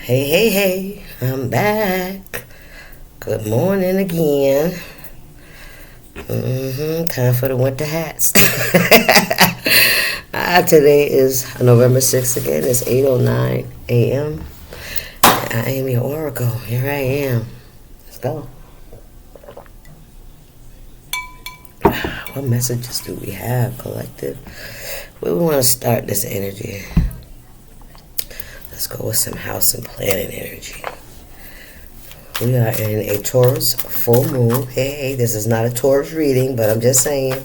Hey, hey, hey, I'm back. Good morning again. Time for the winter hats. Today is November 6th again. It's 8:09 a.m. I am your Oracle. Here I am. Let's go. What messages do we have, collective? Where we want to start this energy? Let's go with some house and planet energy. We are in a Taurus full moon. Hey, this is not a Taurus reading, but I'm just saying,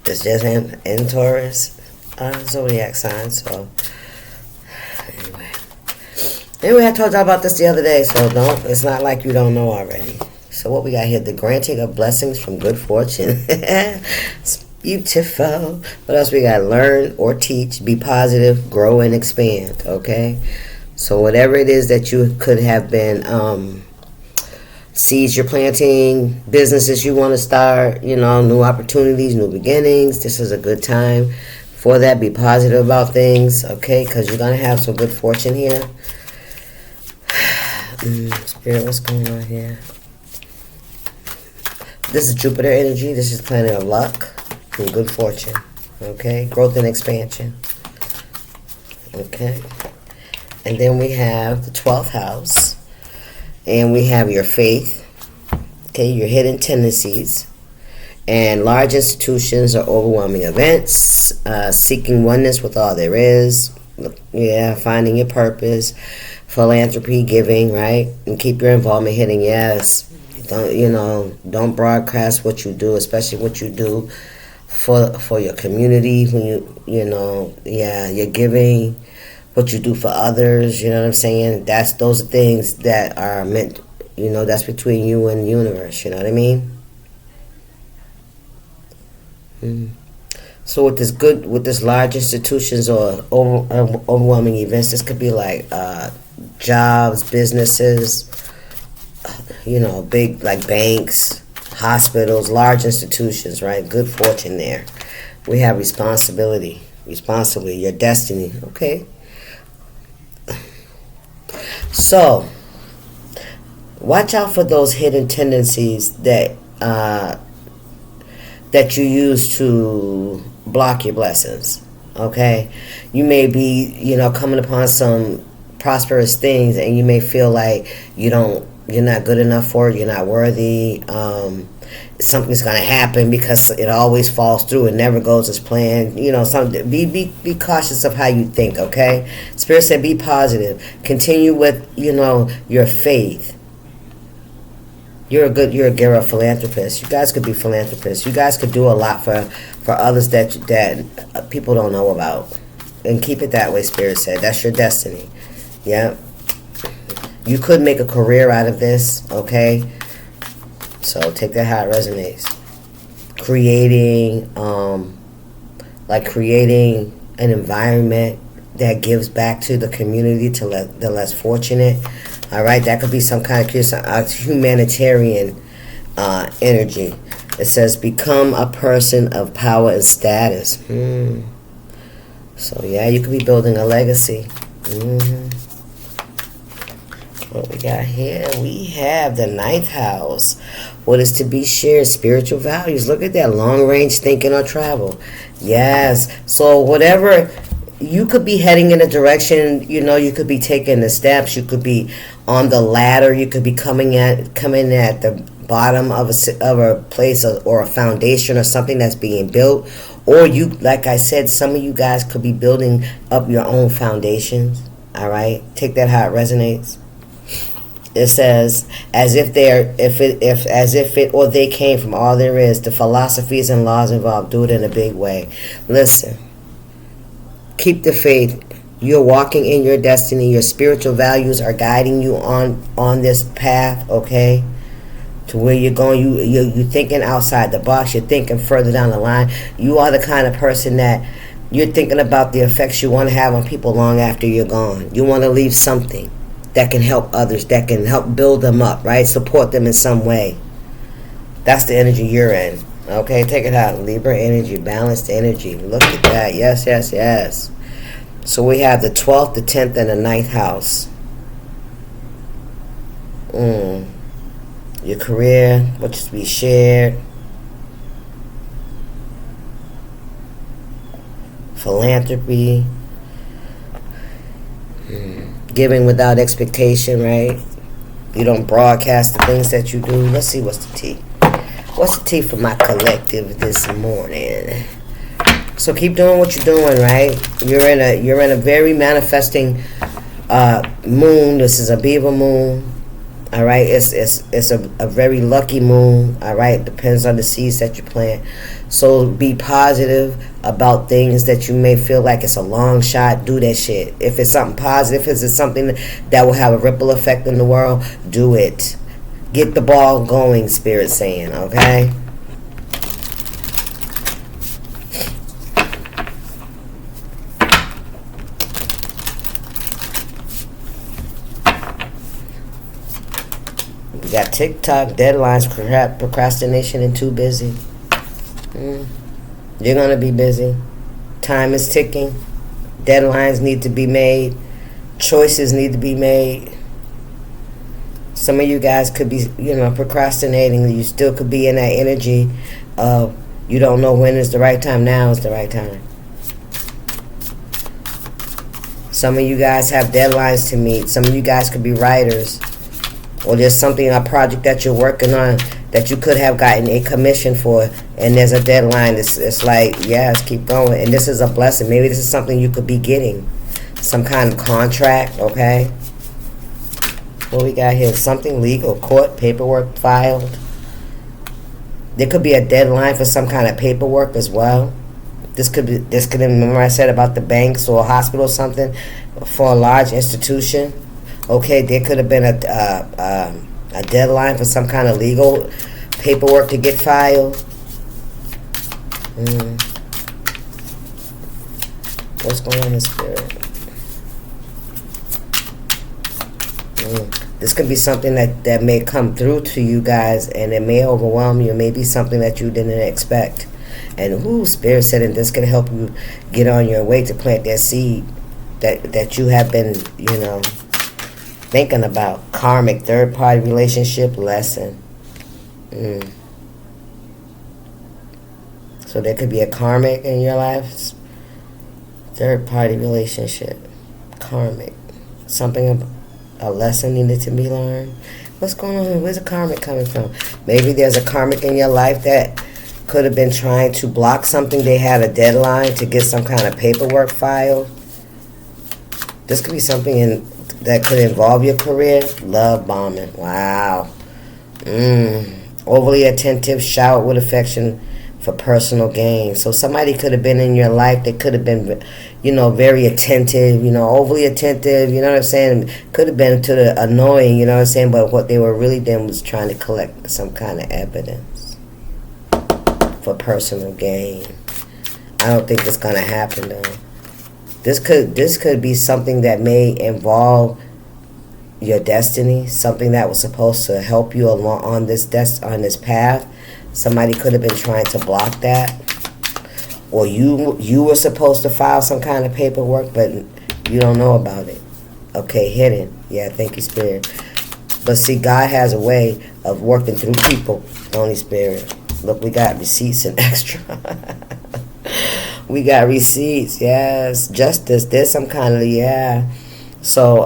it's just in Taurus zodiac sign. So anyway, I told y'all about this the other day, so it's not like you don't know already. So what we got here? The granting of blessings from good fortune. It's beautiful. What else we got? Learn or teach, be positive, grow and expand. Okay. So whatever it is that you could have been, seeds you're planting, businesses you want to start, new opportunities, new beginnings, this is a good time for that. Be positive about things, okay, because you're going to have some good fortune here. Spirit, what's going on here? This is Jupiter energy. This is planet of luck and good fortune, okay, growth and expansion, okay. And then we have the 12th house. And we have your faith. Okay, your hidden tendencies. And large institutions or overwhelming events. Seeking oneness with all there is. Yeah, finding your purpose. Philanthropy, giving, right? And keep your involvement hidden, yes. Don't broadcast what you do, especially what you do for your community. When you're giving. What you do for others, you know what I'm saying? Those are things that are meant, that's between you and the universe, you know what I mean? So with this large institutions or overwhelming events, this could be like jobs, businesses, big like banks, hospitals, large institutions, right? Good fortune there. We have responsibly, your destiny, okay? So, watch out for those hidden tendencies that you use to block your blessings. Okay, you may be, coming upon some prosperous things, and you may feel like you're not good enough for it. You're not worthy. Something's gonna happen because it always falls through. It never goes as planned. Something. Be cautious of how you think. Okay. Spirit said, be positive. Continue with your faith. You're a philanthropist. You guys could be philanthropists. You guys could do a lot for others that people don't know about. And keep it that way. Spirit said that's your destiny. Yeah. You could make a career out of this. Okay. So take that how it resonates. Creating an environment that gives back to the community, to the less fortunate. All right, that could be some kind of humanitarian energy. It says become a person of power and status. So yeah, you could be building a legacy. What we got here? We have the 9th house. What is to be shared? Spiritual values. Look at that. Long range thinking or travel. Yes. So whatever, you could be heading in a direction, you could be taking the steps. You could be on the ladder. You could be coming at the bottom of a place or a foundation or something that's being built. Or you, like I said, some of you guys could be building up your own foundations. All right. Take that how it resonates. It says, as if they came from all there is, the philosophies and laws involved. Do it in a big way. Listen, keep the faith. You're walking in your destiny. Your spiritual values are guiding you on this path, okay? To where you're going. You're thinking outside the box. You're thinking further down the line. You are the kind of person that you're thinking about the effects you want to have on people long after you're gone. You want to leave something that can help others, that can help build them up, right? Support them in some way. That's the energy you're in. Okay, take it out. Libra energy, balanced energy. Look at that. Yes, yes, yes. So we have the 12th, the 10th, and the 9th house. Your career, what is to be shared. Philanthropy. Giving without expectation, right? You don't broadcast the things that you do. Let's see what's the tea. What's the tea for my collective this morning? So keep doing what you're doing, right? You're in a very manifesting moon. This is a Beaver moon. All right, it's a very lucky moon. All right, depends on the seeds that you plant. So be positive about things that you may feel like it's a long shot. Do that shit. If it's something positive, if it's something that will have a ripple effect in the world, do it. Get the ball going, Spirit saying, okay? We got TikTok, deadlines, procrastination, and too busy. You're going to be busy. Time is ticking. Deadlines need to be made. Choices need to be made. Some of you guys could be, procrastinating. You still could be in that energy of you don't know when is the right time. Now is the right time. Some of you guys have deadlines to meet. Some of you guys could be writers. Or there's a project that you're working on that you could have gotten a commission for, and there's a deadline. It's like, yes, keep going. And this is a blessing. Maybe this is something you could be getting. Some kind of contract, okay? What we got here? Something legal, court, paperwork filed. There could be a deadline for some kind of paperwork as well. This could remember I said about the banks or a hospital or something for a large institution. Okay, there could have been a deadline for some kind of legal paperwork to get filed. What's going on in Spirit? This could be something that may come through to you guys, and it may overwhelm you. It may be something that you didn't expect. And Spirit said, and this can help you get on your way to plant that seed that you have been, thinking about. Karmic, third-party relationship lesson. So there could be a karmic in your life. Third-party relationship. Karmic. A lesson needed to be learned. What's going on? Where's the karmic coming from? Maybe there's a karmic in your life that could have been trying to block something. They had a deadline to get some kind of paperwork filed. This could be something that could involve your career. Love bombing. Wow. Overly attentive, showered with affection for personal gain. So somebody could have been in your life that could have been, very attentive, overly attentive, you know what I'm saying? Could have been to the annoying, you know what I'm saying? But what they were really doing was trying to collect some kind of evidence for personal gain. I don't think it's going to happen, though. This could be something that may involve your destiny, something that was supposed to help you along on this path. Somebody could have been trying to block that, or you were supposed to file some kind of paperwork, but you don't know about it. Okay, hidden. Yeah, thank you, Spirit. But see, God has a way of working through people. Holy Spirit. Look, we got receipts and extra. We got receipts, yes. Justice, there's some kind of, yeah. So,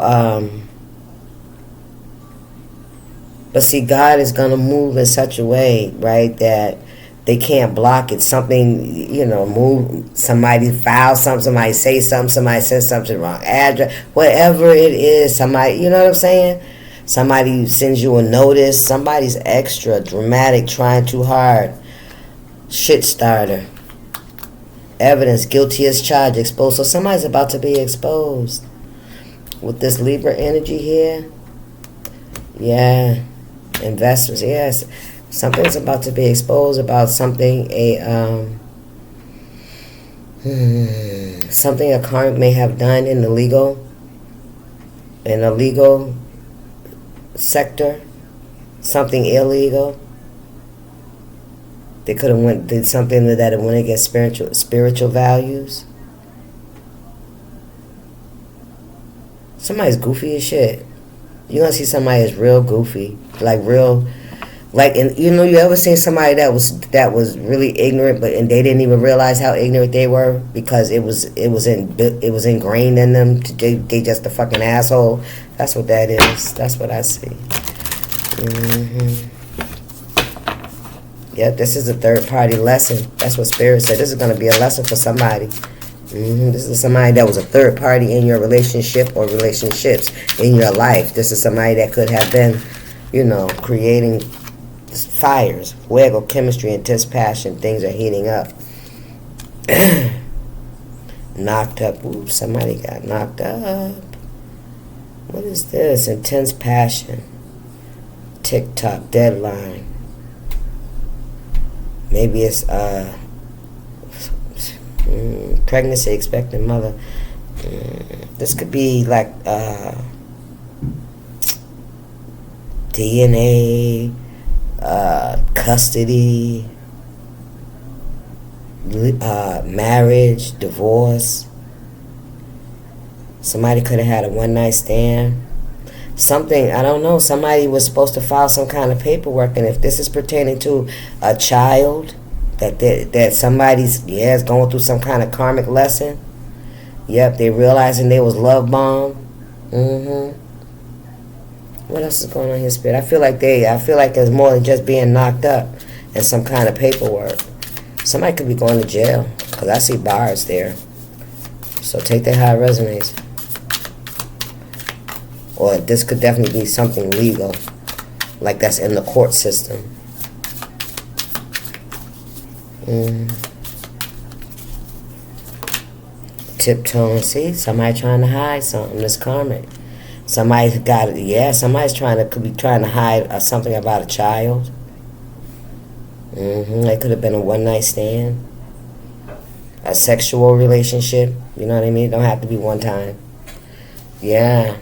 but see, God is going to move in such a way, right, that they can't block it. Something, move, somebody file something, somebody say something, somebody says something wrong address, whatever it is, somebody, you know what I'm saying? Somebody sends you a notice, somebody's extra dramatic, trying too hard. Shit starter. Evidence, guilty as charged, exposed. So somebody's about to be exposed. With this Libra energy here. Yeah. Investors, yes. Something's about to be exposed about something something a karmic may have done in the legal sector. Something illegal. They could have did something that it went against spiritual values. Somebody's goofy as shit. You're gonna see somebody that's real goofy, like real, like, and you know, you ever seen somebody that was really ignorant, and they didn't even realize how ignorant they were because it was ingrained in them. They just a fucking asshole. That's what that is. That's what I see. Yep, this is a third party lesson. That's what Spirit said. This is gonna be a lesson for somebody. This is somebody that was a third party in your relationship or relationships in your life. This is somebody that could have been, you know, creating fires, fuego, chemistry, intense passion. Things are heating up. Knocked up. Ooh, somebody got knocked up. What is this? Intense passion. TikTok deadline. Maybe it's pregnancy, expectant mother. This could be like DNA, custody, marriage, divorce. Somebody could have had a one-night stand. Something, I don't know, somebody was supposed to file some kind of paperwork, and if this is pertaining to a child, that somebody's, is going through some kind of karmic lesson. Yep, they realizing they was love bombed. What else is going on here, Spirit? I feel like it's more than just being knocked up and some kind of paperwork. Somebody could be going to jail, because I see bars there. So take that how it resonates. Or this could definitely be something legal, like that's in the court system. Tiptoeing. See, somebody trying to hide something. That's karmic. Somebody's got it. Yeah, could be trying to hide something about a child. It could have been a one-night stand, a sexual relationship. You know what I mean? It don't have to be one time. Yeah.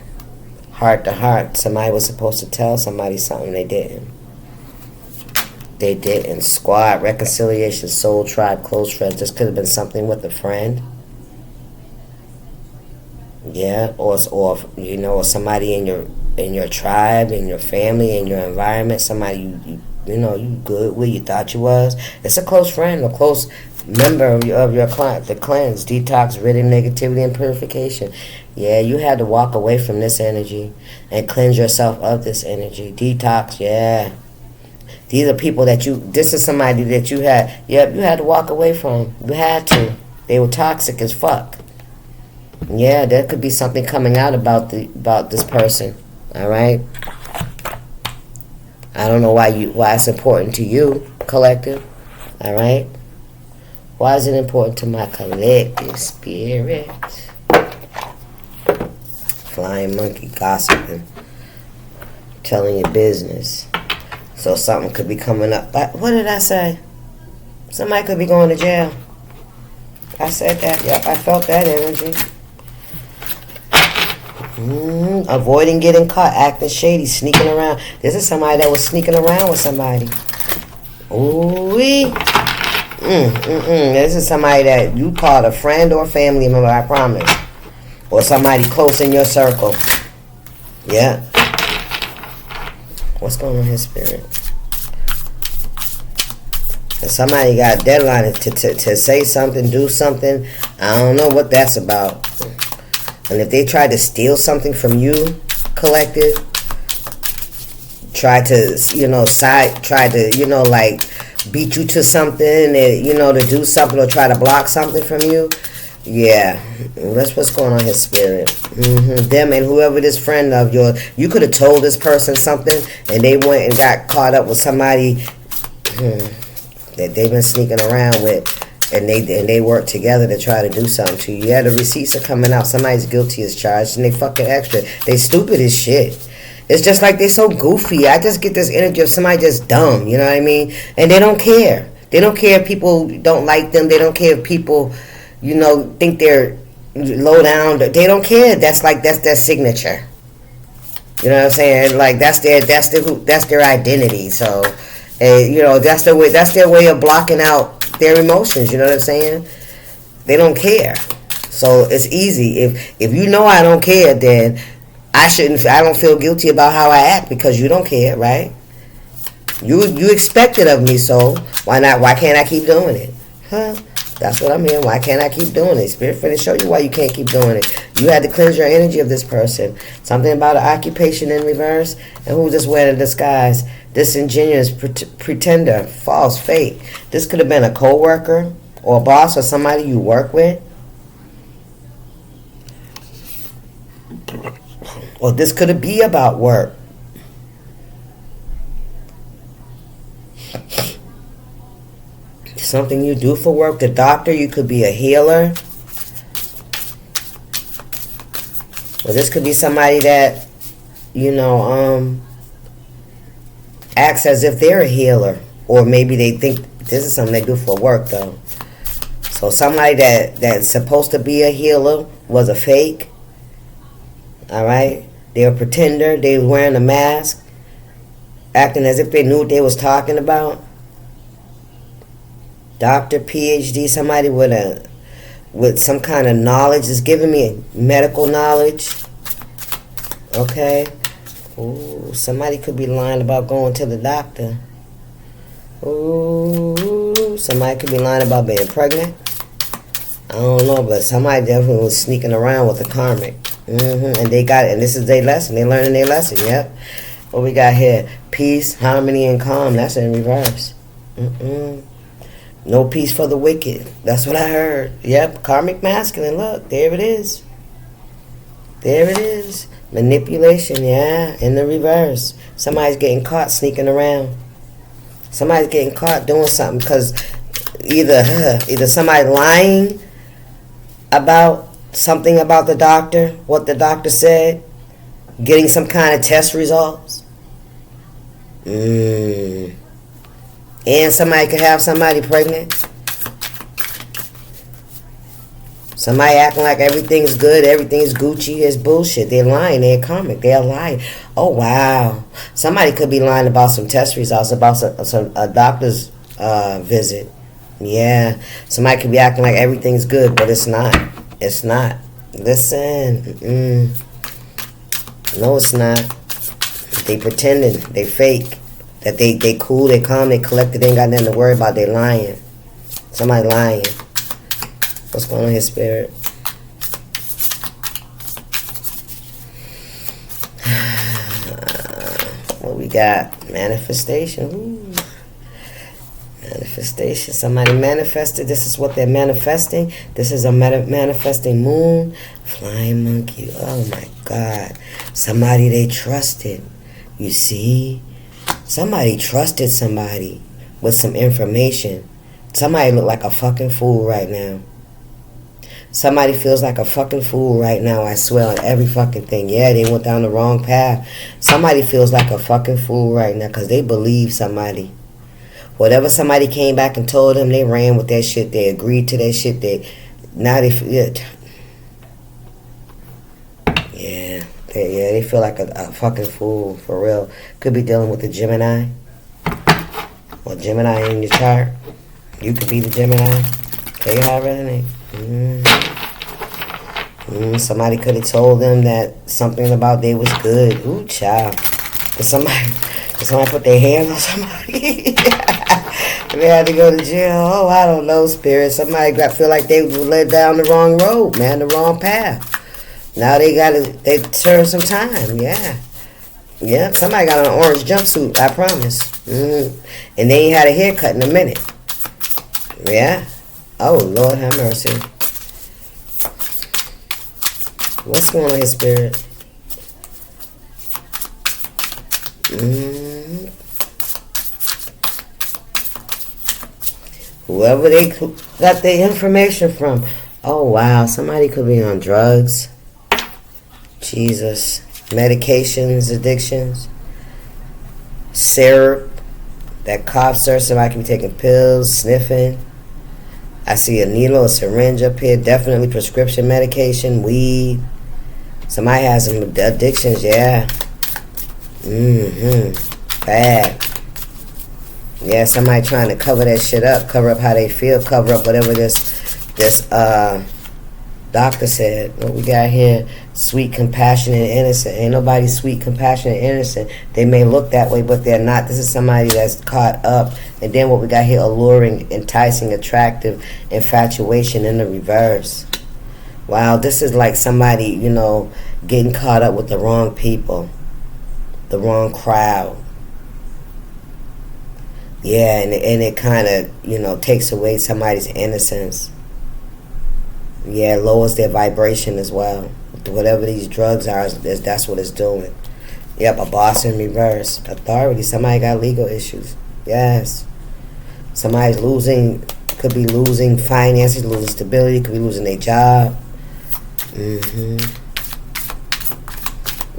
Heart to heart. Somebody was supposed to tell somebody something, they didn't. They didn't. Squad, reconciliation, soul tribe, close friends. This could have been something with a friend. Yeah, or you know, somebody in your tribe, in your family, in your environment. Somebody you know you good with, you thought you was. It's a close friend, a close member of your client, the cleanse, detox, rid of negativity and purification. Yeah, you had to walk away from this energy and cleanse yourself of this energy. Detox, yeah. These are people this is somebody that you had to walk away from. You had to. They were toxic as fuck. Yeah, there could be something coming out about this person. All right? I don't know why it's important to you, collective. All right? Why is it important to my collective spirit? Flying monkey gossiping, telling your business. So something could be coming up. What did I say? Somebody could be going to jail. I said that. Yep, I felt that energy. Avoiding getting caught, acting shady, sneaking around. This is somebody that was sneaking around with somebody. Ooh-wee. This is somebody that you called a friend or family member, I promise. Or somebody close in your circle. Yeah. What's going on here, Spirit? And somebody got a deadline to say something, do something. I don't know what that's about. And if they try to steal something from you, collective, try to, like beat you to something, to do something or try to block something from you. Yeah, that's what's going on here, Spirit. Them and whoever this friend of yours, you could have told this person something, and they went and got caught up with somebody that they've been sneaking around with, and they work together to try to do something to you. Yeah, the receipts are coming out. Somebody's guilty as charged, and they fucking extra. They stupid as shit. It's just like they so goofy. I just get this energy of somebody just dumb. You know what I mean? And they don't care. They don't care if people don't like them. They don't care if people, think they're low down. They don't care. That's their signature. You know what I'm saying? Like that's their identity. So, that's their way of blocking out their emotions. You know what I'm saying? They don't care. So it's easy. If I don't care, then I don't feel guilty about how I act because you don't care, right? You expect it of me, so why not? Why can't I keep doing it? Huh? That's what I'm hearing. Why can't I keep doing it? Spirit finna show you why you can't keep doing it. You had to cleanse your energy of this person. Something about an occupation in reverse. And who's this wearing a disguise? Disingenuous, pretender, false, fake. This could have been a co-worker or a boss or somebody you work with. Or this could be about work. Something you do for work. The doctor, you could be a healer. Or this could be somebody that, acts as if they're a healer. Or maybe they think this is something they do for work, though. So somebody that's supposed to be a healer was a fake. Alright? They're a pretender. They were wearing a mask. Acting as if they knew what they was talking about. Doctor, PhD, somebody with some kind of knowledge is giving me medical knowledge. Okay. Ooh, somebody could be lying about going to the doctor. Ooh, somebody could be lying about being pregnant. I don't know, but somebody definitely was sneaking around with the karmic. And they got it, and this is their lesson. They learning their lesson. Yep. What we got here? Peace, harmony, and calm. That's in reverse. No peace for the wicked. That's what I heard. Yep, karmic masculine. Look, there it is. There it is. Manipulation, yeah, in the reverse. Somebody's getting caught sneaking around. Somebody's getting caught doing something because either somebody lying about something about the doctor, what the doctor said, getting some kind of test results. And somebody could have somebody pregnant. Somebody acting like everything's good, everything's Gucci. It's bullshit. They're lying. They're karmic. They're lying. Oh, wow. Somebody could be lying about some test results, about a doctor's visit. Yeah. Somebody could be acting like everything's good, but it's not. It's not. Listen. No, it's not. They pretending. They fake. That they cool, they calm, they collected, they ain't got nothing to worry about, they lying. Somebody lying. What's going on here, Spirit? What we got? Manifestation. Ooh. Manifestation. Somebody manifested. This is what they're manifesting. This is a manifesting moon. Flying monkey. Oh my God. Somebody they trusted. You see? Somebody trusted somebody with some information. Somebody look like a fucking fool right now. Somebody feels like a fucking fool right now, I swear, on every fucking thing. Yeah, they went down the wrong path. Somebody feels like a fucking fool right now because they believe somebody. Whatever somebody came back and told them, they ran with that shit. They agreed to that shit. They feel like a fucking fool, for real. Could be dealing with the Gemini. Or Gemini in your chart. You could be the Gemini. Tell you how it resonates. Somebody could have told them that something about they was good. Ooh, child. Did somebody put their hands on somebody? They had to go to jail. Oh, I don't know, Spirit. Somebody feel like they led down the wrong road, man, the wrong path. Now they serve some time, yeah. Yeah, somebody got on an orange jumpsuit, I promise. And they ain't had a haircut in a minute. Yeah. Oh, Lord have mercy. What's going on here, Spirit? Whoever they got their information from. Oh, wow. Somebody could be on drugs. Jesus. Medications, addictions. Syrup. That cough syrup. Somebody could be taking pills, sniffing. I see a needle, a syringe up here. Definitely prescription medication, weed. Somebody has some addictions, yeah. Bad. Yeah, somebody trying to cover that shit up. Cover up how they feel. Cover up whatever this doctor said. What we got here? Sweet, compassionate, and innocent. Ain't nobody sweet, compassionate, and innocent. They may look that way, but they're not. This is somebody that's caught up. And then what we got here, alluring, enticing, attractive, infatuation in the reverse. Wow, this is like somebody, you know, getting caught up with the wrong people, the wrong crowd. Yeah, and it kind of, you know, takes away somebody's innocence. Yeah, it lowers their vibration as well. Whatever these drugs are, that's what it's doing. Yep, a boss in reverse. Authority. Somebody got legal issues. Yes. Somebody's could be losing finances, losing stability, could be losing their job.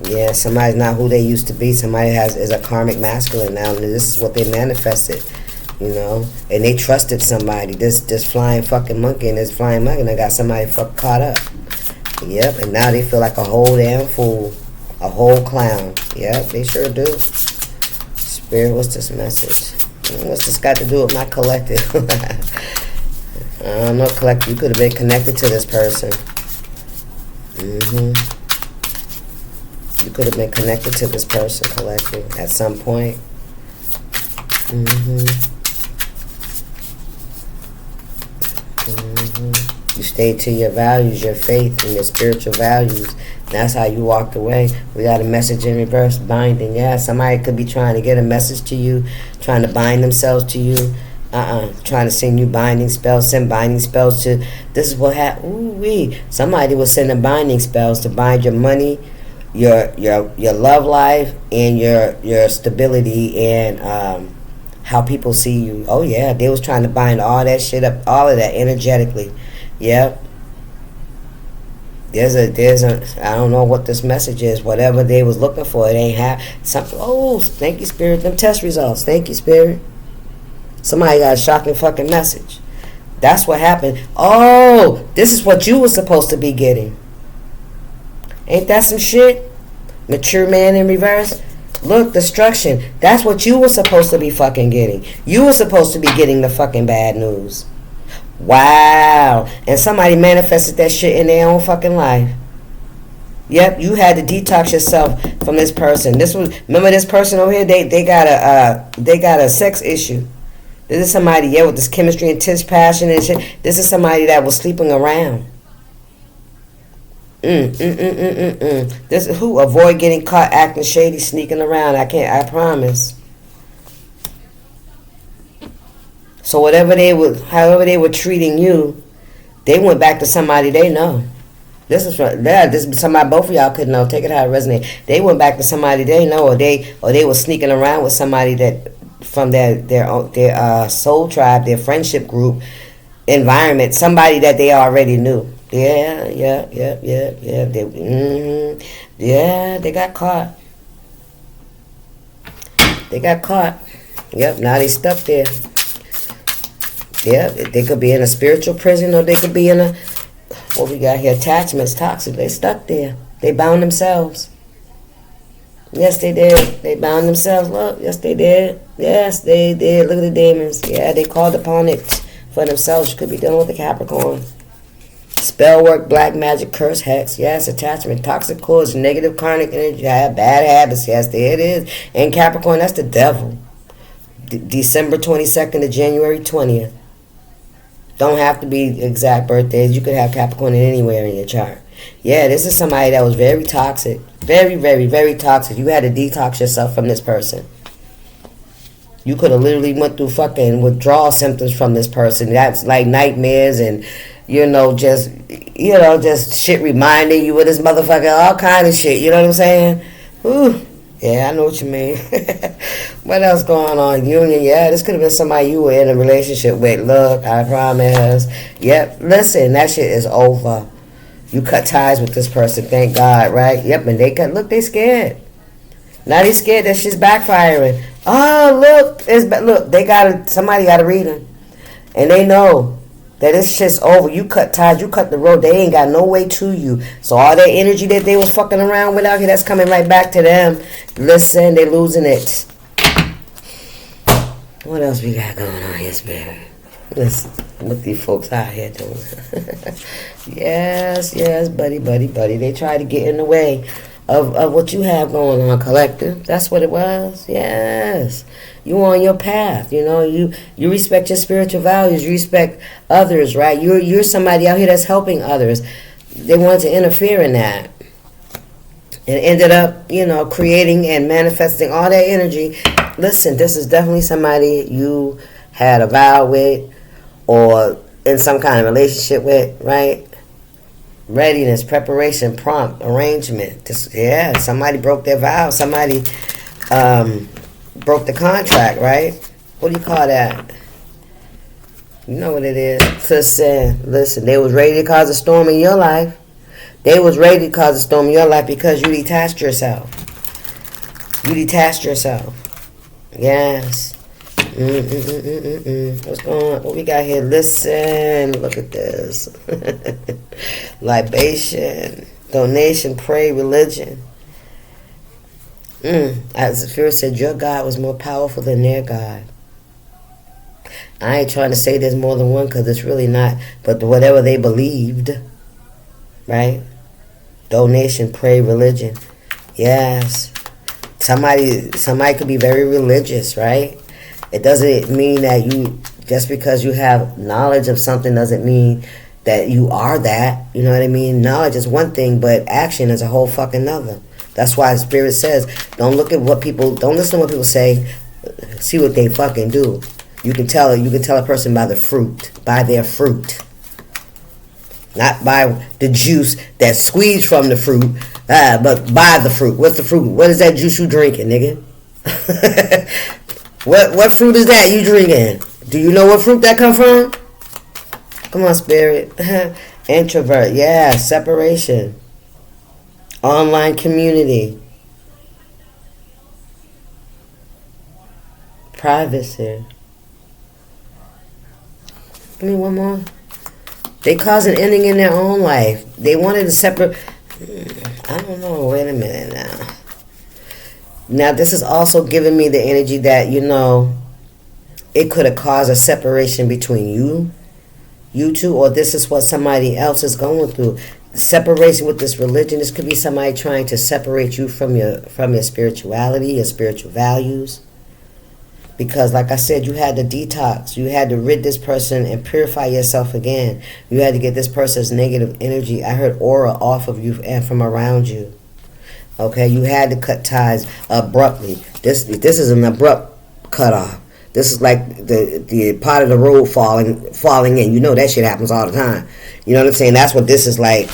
Yeah, somebody's not who they used to be. Somebody is a karmic masculine now, and this is what they manifested. You know, and they trusted somebody. This flying fucking monkey and this flying monkey, and they got somebody fucking caught up. Yep, and now they feel like a whole damn fool, a whole clown. Yep, they sure do. Spirit, what's this message? What's this got to do with my collective? I don't know, collective. You could have been connected to this person. You could have been connected to this person, collective, at some point. You stayed to your values, your faith, and your spiritual values. That's how you walked away. We got a message in reverse, binding. Yeah, somebody could be trying to get a message to you, trying to bind themselves to you. Trying to send you binding spells, send binding spells to. This is what happened. Ooh-wee. Somebody was sending binding spells to bind your money, your love life, and your stability, and how people see you. Oh yeah, they was trying to bind all that shit up, all of that energetically. Yep. There's a I don't know what this message is. Whatever they was looking for, it ain't something. Oh, thank you, Spirit. Them test results. Thank you, Spirit. Somebody got a shocking fucking message. That's what happened. Oh, this is what you were supposed to be getting. Ain't that some shit? Mature man in reverse. Look, destruction. That's what you were supposed to be fucking getting. You were supposed to be getting the fucking bad news. Wow. And somebody manifested that shit in their own fucking life. Yep, you had to detox yourself from this person. Remember this person over here? They got a sex issue. This is somebody, with this chemistry and intense passion and shit. This is somebody that was sleeping around. This is who avoid getting caught acting shady, sneaking around. I promise. So however they were treating you, they went back to somebody they know. This is somebody both of y'all could know. Take it how it resonates. They went back to somebody they know, or they were sneaking around with somebody that from their soul tribe, their friendship group environment, somebody that they already knew. Yeah. They got caught. Yep, now they stuck there. Yeah, they could be in a spiritual prison, or they could be in what we got here, attachments, toxic. They stuck there. They bound themselves. Yes, they did. They bound themselves. Look, yes, they did. Yes, they did. Look at the demons. Yeah, they called upon it for themselves. You could be dealing with the Capricorn. Spell work, black magic, curse, hex. Yes, attachment, toxic cords, negative karmic energy, bad habits. Yes, there it is. And Capricorn, that's the devil. December 22nd to January 20th. Don't have to be exact birthdays. You could have Capricorn anywhere in your chart. Yeah, this is somebody that was very toxic. Very, very, very toxic. You had to detox yourself from this person. You could have literally went through fucking withdrawal symptoms from this person. That's like nightmares and, just shit reminding you of this motherfucker, all kind of shit. You know what I'm saying? Ooh. Yeah, I know what you mean. What else going on? Union, yeah, this could have been somebody you were in a relationship with. Look, I promise. Yep, listen, that shit is over. You cut ties with this person, thank God, right? Yep, and they scared. Now they scared that shit's backfiring. Oh, look, somebody got to read them. And they know that this shit's over. You cut ties, you cut the road. They ain't got no way to you. So all that energy that they was fucking around with out here, that's coming right back to them. Listen, they losing it. What else we got going on here, Spirit? Listen, what these folks out here doing. Yes, buddy. They try to get in the way of what you have going on, collective. That's what it was. Yes. You on your path, you respect your spiritual values, you respect others, right? You're somebody out here that's helping others. They wanted to interfere in that. And ended up, creating and manifesting all that energy. Listen, this is definitely somebody you had a vow with or in some kind of relationship with, right? Readiness, preparation, prompt, arrangement. Somebody broke their vow. Somebody broke the contract, right? What do you call that? You know what it is. Listen, they was ready to cause a storm in your life. They was ready to cause a storm in your life because you detached yourself. Yes. What's going on? What we got here? Listen, look at this. Libation, donation, pray, religion. As the Spirit said, your God was more powerful than their God. I ain't trying to say there's more than one because it's really not. But whatever they believed, right? Donation, pray, religion. Yes. Somebody could be very religious, right? It doesn't mean that just because you have knowledge of something doesn't mean that you are that. You know what I mean? Knowledge is one thing, but action is a whole fucking other. That's why the Spirit says, don't listen to what people say, see what they fucking do. You can tell a person by their fruit. Not by the juice that's squeezed from the fruit, but by the fruit. What's the fruit? What is that juice you drinking, nigga? What fruit is that you drinking? Do you know what fruit that come from? Come on, Spirit. Introvert, yeah, separation. Online community. Privacy. Give me one more. They caused an ending in their own life. They wanted to separate. I don't know. Wait a minute now. Now, this is also giving me the energy that, it could have caused a separation between you two, or this is what somebody else is going through. Separation with this religion. This could be somebody trying to separate you from your spirituality, your spiritual values. Because, like I said, you had to detox. You had to rid this person and purify yourself again. You had to get this person's negative energy. I heard aura off of you and from around you. Okay, you had to cut ties abruptly. This is an abrupt cutoff. This is like the part of the road falling in. You know that shit happens all the time. You know what I'm saying? That's what this is like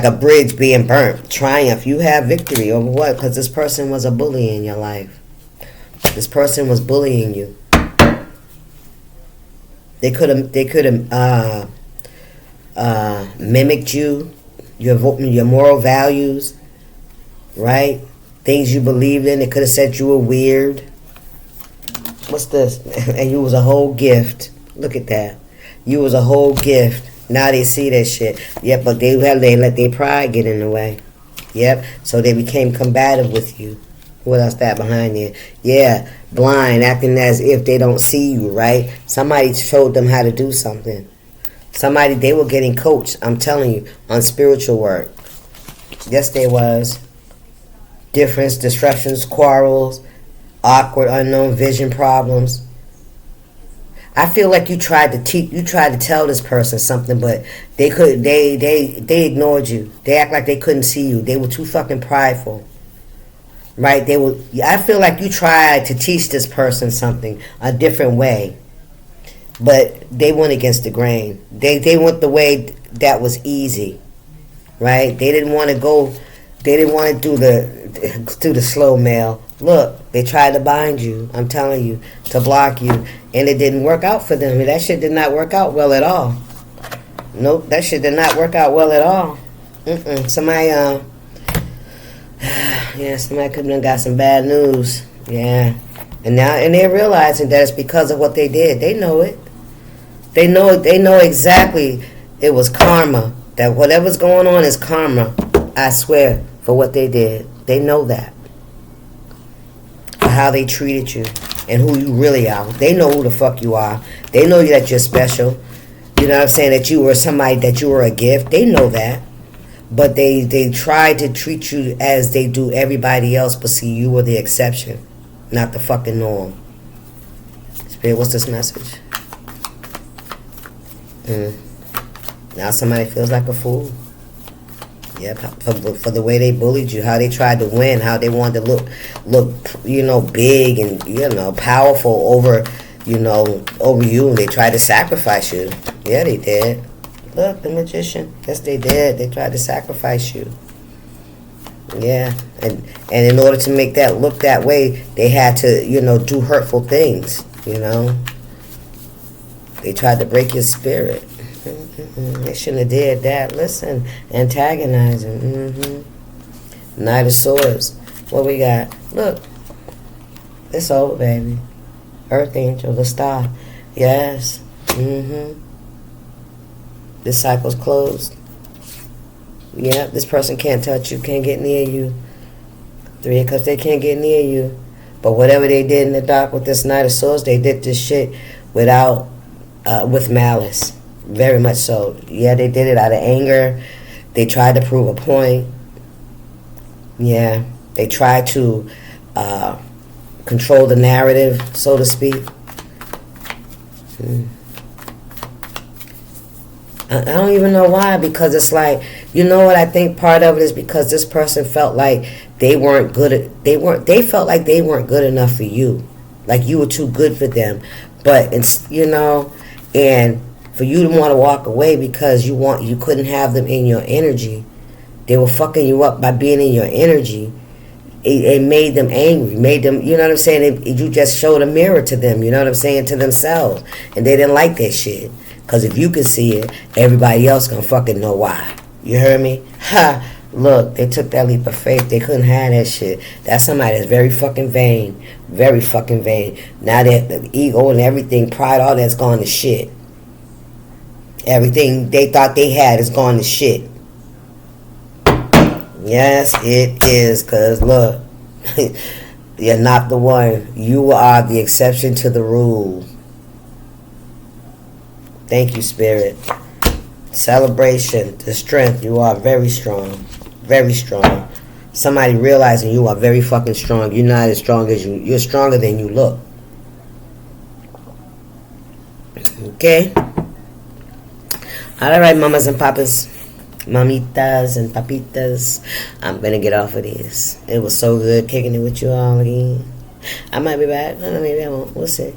a bridge being burnt. Triumph. You have victory over what? Because this person was a bully in your life. This person was bullying you. They could have mimicked you, your moral values, right? Things you believed in. They could have said you were weird. What's this? And you was a whole gift. Look at that. You was a whole gift. Now they see that shit. Yep, but they let their pride get in the way. Yep. So they became combative with you. What else that behind you? Yeah, blind, acting as if they don't see you, right? Somebody showed them how to do something. They were getting coached, I'm telling you, on spiritual work. Yes, they was. Difference, disruptions, quarrels, awkward, unknown vision problems. I feel like you tried to tell this person something, but they ignored you. They act like they couldn't see you. They were too fucking prideful. Right? I feel like you tried to teach this person something a different way, but they went against the grain. They went the way that was easy, right? They didn't want to go. They didn't want to do the slow mail. Look, they tried to bind you. I'm telling you, to block you, and it didn't work out for them. That shit did not work out well at all. Nope, that shit did not work out well at all. Somebody somebody could have got some bad news. Yeah. And they're realizing that it's because of what they did. They know it. They know exactly it was karma. That whatever's going on is karma. I swear, for what they did. They know that. For how they treated you. and who you really are. They know who the fuck you are. They know that you're special. You know what I'm saying? That you were somebody, that you were a gift. They know that. But they try to treat you as they do everybody else, but see, you were the exception, not the fucking norm. Spirit, what's this message? Now somebody feels like a fool. Yep, for the way they bullied you, how they tried to win, how they wanted to look, big and, powerful over you. They tried to sacrifice you. Yeah, they did. Look, the magician. Yes, they did. They tried to sacrifice you. Yeah, and in order to make that look that way, they had to, do hurtful things. They tried to break your spirit. They shouldn't have did that. Listen, antagonizing. Knight of Swords. What we got? Look, it's over, baby. Earth Angel, the star. Yes. This cycle's closed. Yeah, this person can't touch you, can't get near you. 3 because they can't get near you. But whatever they did in the dark with this Knight of Swords, they did this shit with malice. Very much so. Yeah, they did it out of anger. They tried to prove a point. Yeah, they tried to control the narrative, so to speak. I don't even know why, because it's like, what I think part of it is because this person felt like they weren't good. They felt like they weren't good enough for you, like you were too good for them. But it's and for you to want to walk away because you couldn't have them in your energy. They were fucking you up by being in your energy. It made them angry, made them, you know what I'm saying? You just showed a mirror to them, you know what I'm saying, to themselves. And they didn't like that shit. Because if you can see it, everybody else gonna fucking know why. You heard me? Ha! Look, they took that leap of faith. They couldn't have that shit. That's somebody that's very fucking vain. Very fucking vain. Now that the ego and everything, pride, all that's gone to shit. Everything they thought they had is gone to shit. Yes, it is. Because look, you're not the one. You are the exception to the rule. Thank you, Spirit. Celebration, the strength. You are very strong. Very strong. Somebody realizing you are very fucking strong. You're not as strong as you. You're stronger than you look. Okay? Alright, mamas and papas. Mamitas and papitas. I'm going to get off of this. It was so good kicking it with you all again. I might be back. No, maybe I won't. We'll see.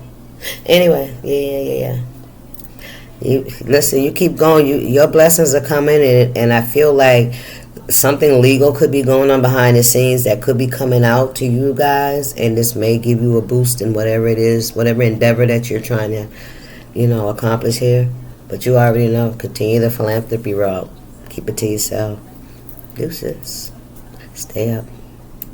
Anyway, yeah. Listen, you keep going. Your blessings are coming, and I feel like something legal could be going on behind the scenes that could be coming out to you guys, and this may give you a boost in whatever it is, whatever endeavor that you're trying to, accomplish here. But you already know. Continue the philanthropy route. Keep it to yourself. Deuces. Stay up.